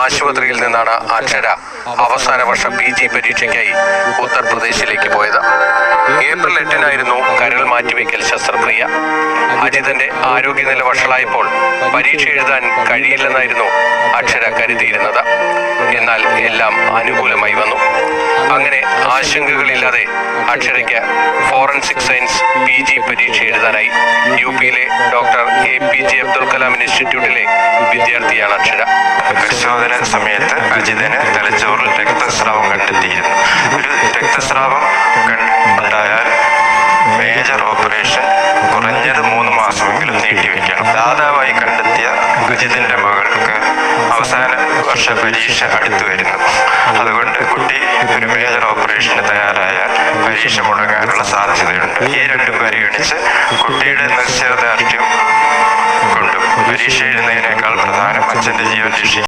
ആശുപത്രിയിൽ നിന്നാണ് അക്ഷര അവസാന വർഷ PG പരീക്ഷയ്ക്കായി ഉത്തർപ്രദേശിലേക്ക് പോയത്. ഏപ്രിൽ 8-നായിരുന്നു കരൾ മാറ്റിവെക്കൽ ശസ്ത്രക്രിയ. അജിതന്റെ ആരോഗ്യനില വഷളായപ്പോൾ പരീക്ഷ എഴുതാൻ കഴിയില്ലെന്നായിരുന്നു അക്ഷര കരുതിയിരുന്നത്. എന്നാൽ എല്ലാം അനുകൂലമായി വന്നു. അങ്ങനെ ആശങ്കകളില്ലാതെ അക്ഷരയ്ക്ക് ഫോറൻസിക് സയൻസ് PG പരീക്ഷ എഴുതാനായി. UP-യിലെ ഡോക്ടർ APJ അബ്ദുൽ കലാം ഇൻസ്റ്റിറ്റ്യൂട്ടിലെ വിദ്യാർത്ഥിയാണ് അക്ഷര. പരിശോധന സമയത്ത് അജിതന് തലച്ചോറിൽ രക്തസ്രാവം കണ്ടെത്തിയിരുന്നു. ഒരു രക്തസ്രാവം ഉണ്ടായാൽ മേജർ ഓപ്പറേഷൻ കുറഞ്ഞത് 3 മാസമെങ്കിലും നീട്ടിവെക്കണം. ദാതാവായി കണ്ടെത്തിയ അജിതിന്റെ മകൾക്ക് അവസാന വർഷ പരീക്ഷ അടുത്തു വരുന്നു. അതുകൊണ്ട് കുട്ടി ഒരു മേജർ ഓപ്പറേഷന് തയ്യാറായാൽ പരീക്ഷ മുടങ്ങാനുള്ള സാധ്യതയുണ്ട്. ഈ രണ്ടും പരിഗണിച്ച് കുട്ടിയുടെ നിശ്ചയദാർഢ്യം കൊണ്ടും പരീക്ഷ എഴുതുന്നതിനേക്കാൾ പ്രധാനം അച്ഛൻ്റെ ജീവൻ രക്ഷിക്കും.